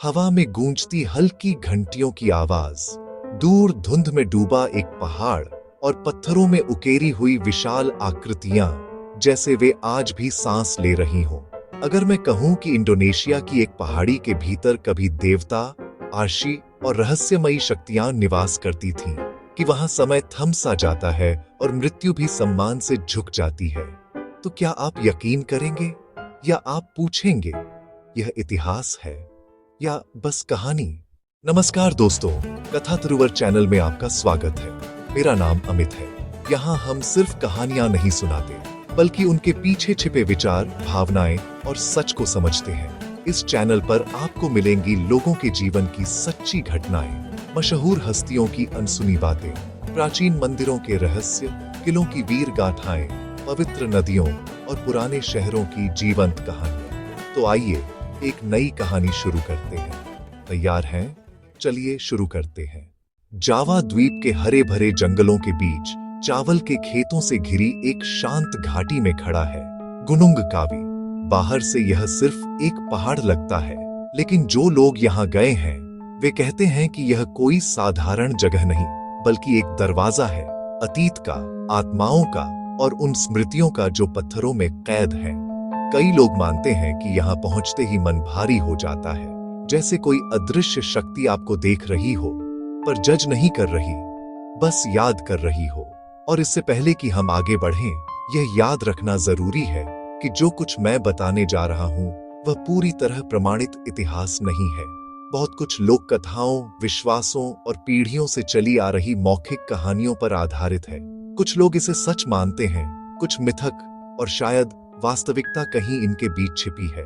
हवा में गूंजती हल्की घंटियों की आवाज, दूर धुंध में डूबा एक पहाड़ और पत्थरों में उकेरी हुई विशाल आकृतियां, जैसे वे आज भी सांस ले रही हों। अगर मैं कहूं कि इंडोनेशिया की एक पहाड़ी के भीतर कभी देवता, आर्शी और रहस्यमयी शक्तियां निवास करती थीं, कि वहां समय थम सा जाता है और मृत्यु भी सम्मान से झुक जाती है, तो क्या आप यकीन करेंगे या आप पूछेंगे यह इतिहास है या बस कहानी? नमस्कार दोस्तों, कथा तरुवर चैनल में आपका स्वागत है। मेरा नाम अमित है। यहाँ हम सिर्फ कहानियां नहीं सुनाते, बल्कि उनके पीछे छिपे विचार, भावनाएं और सच को समझते हैं। इस चैनल पर आपको मिलेंगी लोगों के जीवन की सच्ची घटनाएं, मशहूर हस्तियों की अनसुनी बातें, प्राचीन मंदिरों के रहस्य, किलों की वीर गाथाएं, पवित्र नदियों और पुराने शहरों की जीवंत कहानियां। तो आइए एक नई कहानी शुरू करते हैं। तैयार हैं? चलिए शुरू करते हैं। जावा द्वीप के हरे भरे जंगलों के बीच चावल के खेतों से घिरी एक शांत घाटी में खड़ा है गुनुंग कावी। बाहर से यह सिर्फ एक पहाड़ लगता है, लेकिन जो लोग यहाँ गए हैं वे कहते हैं कि यह कोई साधारण जगह नहीं, बल्कि एक दरवाजा है अतीत का, आत्माओं का और उन स्मृतियों का जो पत्थरों में कैद है। कई लोग मानते हैं कि यहाँ पहुंचते ही मन भारी हो जाता है, जैसे कोई अदृश्य शक्ति आपको देख रही हो, पर जज नहीं कर रही, बस याद कर रही हो। और इससे पहले कि हम आगे बढ़ें, यह याद रखना जरूरी है कि जो कुछ मैं बताने जा रहा हूं वह पूरी तरह प्रमाणित इतिहास नहीं है। बहुत कुछ लोक कथाओं, विश्वासों और पीढ़ियों से चली आ रही मौखिक कहानियों पर आधारित है। कुछ लोग इसे सच मानते हैं, कुछ मिथक, और शायद वास्तविकता कहीं इनके बीच छिपी है।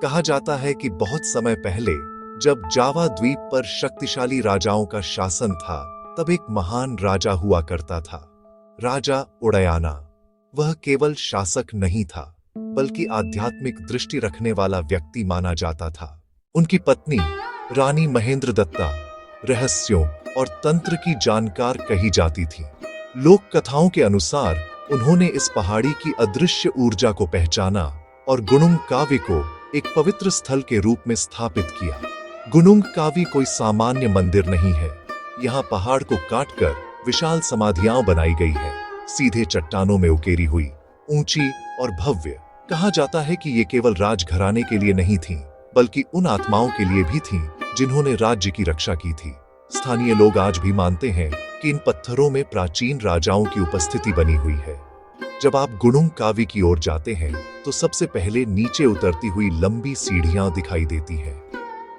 कहा जाता है कि बहुत समय पहले, जब जावा द्वीप पर शक्तिशाली राजाओं का शासन था, तब एक महान राजा हुआ करता था, राजा उदयना। वह केवल शासक नहीं था, बल्कि आध्यात्मिक दृष्टि रखने वाला व्यक्ति माना जाता था। उनकी पत्नी रानी महेंद्रदत्ता रहस्यों और तंत्र की जानकार कही जाती थी। लोक कथाओं के अनुसार उन्होंने इस पहाड़ी की अदृश्य ऊर्जा को पहचाना और गुनुंग कावी को एक पवित्र स्थल के रूप में स्थापित किया। गुनुंग कावी कोई सामान्य मंदिर नहीं है। यहाँ पहाड़ को काटकर विशाल समाधियां बनाई गई है, सीधे चट्टानों में उकेरी हुई, ऊंची और भव्य। कहा जाता है कि ये केवल राजघराने के लिए नहीं थीं, बल्कि उन आत्माओं के लिए भी थीं जिन्होंने राज्य की रक्षा की थी। स्थानीय लोग आज भी मानते हैं कि इन पत्थरों में प्राचीन राजाओं की उपस्थिति बनी हुई है। जब आप गुनुंग कावी की ओर जाते हैं, तो सबसे पहले नीचे उतरती हुई लंबी सीढ़ियां दिखाई देती हैं।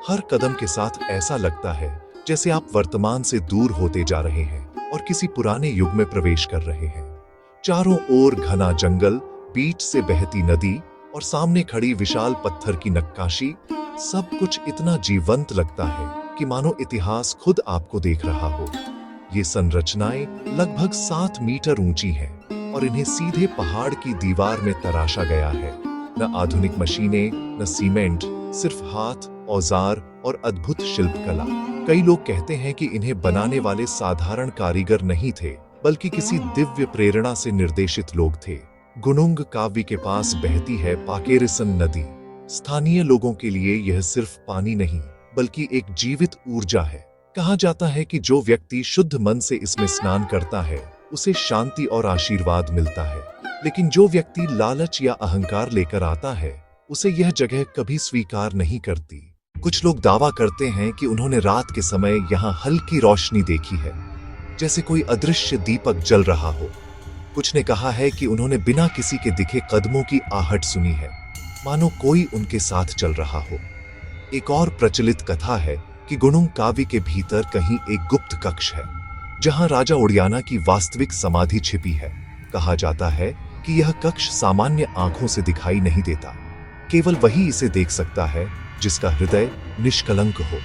हर कदम के साथ ऐसा लगता है जैसे आप वर्तमान से दूर होते जा रहे हैं और किसी पुराने युग में प्रवेश कर रहे हैं। चारों ओर घना जंगल, बीच से बहती नदी और सामने खड़ी विशाल पत्थर की नक्काशी, सब कुछ इतना जीवंत लगता है कि मानो इतिहास खुद आपको देख रहा हो। ये संरचनाएं लगभग 7 मीटर ऊंची हैं और इन्हें सीधे पहाड़ की दीवार में तराशा गया है। न आधुनिक मशीनें, न सीमेंट, सिर्फ हाथ, औजार और अद्भुत शिल्पकला। कई लोग कहते हैं कि इन्हें बनाने वाले साधारण कारीगर नहीं थे, बल्कि किसी दिव्य प्रेरणा से निर्देशित लोग थे। गुनुंग कावी के पास बहती है पाकेरिसन नदी। स्थानीय लोगों के लिए यह सिर्फ पानी नहीं, बल्कि एक जीवित ऊर्जा है। कहा जाता है कि जो व्यक्ति शुद्ध मन से इसमें स्नान करता है, उसे शांति और आशीर्वाद मिलता है। लेकिन जो व्यक्ति लालच या अहंकार लेकर आता है, उसे यह जगह कभी स्वीकार नहीं करती। कुछ लोग दावा करते हैं कि उन्होंने रात के समय यहाँ हल्की रोशनी देखी है, जैसे कोई अदृश्य दीपक जल रहा हो। कुछ ने कहा है कि उन्होंने बिना किसी के दिखे कदमों की आहट सुनी है, मानो कोई उनके साथ चल रहा हो। एक और प्रचलित कथा है कि गुनुंग कावी के भीतर कहीं एक गुप्त कक्ष है, जहां राजा उदयना की वास्तविक समाधि छिपी है। कहा जाता है कि यह कक्ष सामान्य आंखों से दिखाई नहीं देता, केवल वही इसे देख सकता है जिसका हृदय निष्कलंक हो।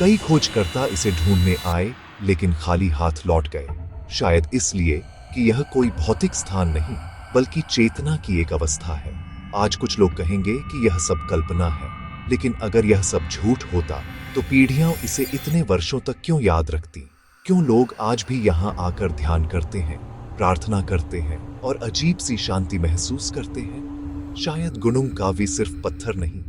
कई खोजकर्ता इसे ढूंढने आए, लेकिन खाली हाथ लौट गए, शायद इसलिए कि यह कोई भौतिक स्थान नहीं, बल्कि चेतना की एक अवस्था है। आज कुछ लोग कहेंगे कि यह सब कल्पना है, लेकिन अगर यह सब झूठ होता तो पीढ़ियां इसे इतने वर्षों तक क्यों याद रखती? क्यों लोग आज भी यहाँ आकर ध्यान करते हैं, प्रार्थना करते हैं और अजीब सी शांति महसूस करते हैं? शायद गुनुंग कावी सिर्फ पत्थर नहीं,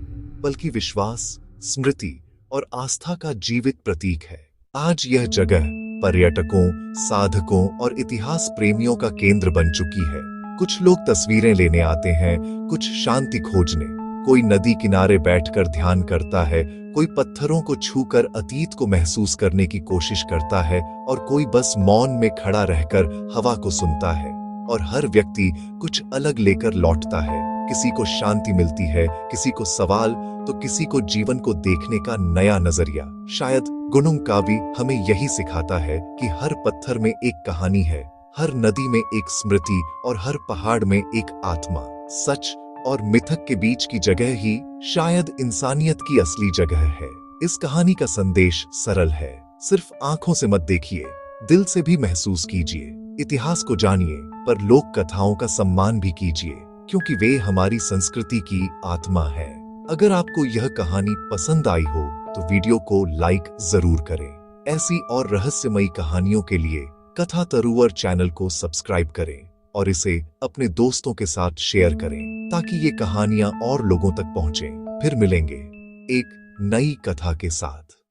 बल्कि विश्वास, स्मृति और आस्था का जीवित प्रतीक है। आज यह जगह पर्यटकों, साधकों और इतिहास प्रेमियों का केंद्र बन चुकी है। कुछ लोग तस्वीरें लेने आते हैं, कुछ शांति खोजने, कोई नदी किनारे बैठकर ध्यान करता है, कोई पत्थरों को छूकर अतीत को महसूस करने की कोशिश करता है और कोई बस मौन में खड़ा रहकर हवा को सुनता है। और हर व्यक्ति कुछ अलग लेकर लौटता है। किसी को शांति मिलती है, किसी को सवाल, तो किसी को जीवन को देखने का नया नजरिया। शायद गुनुंग कावी हमें यही सिखाता है कि हर पत्थर में एक कहानी है, हर नदी में एक स्मृति और हर पहाड़ में एक आत्मा। सच और मिथक के बीच की जगह ही शायद इंसानियत की असली जगह है। इस कहानी का संदेश सरल है, सिर्फ आंखों से मत देखिए, दिल से भी महसूस कीजिए। इतिहास को जानिए, पर लोक कथाओं का सम्मान भी कीजिए, क्योंकि वे हमारी संस्कृति की आत्मा है। अगर आपको यह कहानी पसंद आई हो तो वीडियो को लाइक जरूर करें। ऐसी और रहस्यमयी कहानियों के लिए कथा तरुवर चैनल को सब्सक्राइब करें और इसे अपने दोस्तों के साथ शेयर करें, ताकि ये कहानियां और लोगों तक पहुंचें। फिर मिलेंगे एक नई कथा के साथ।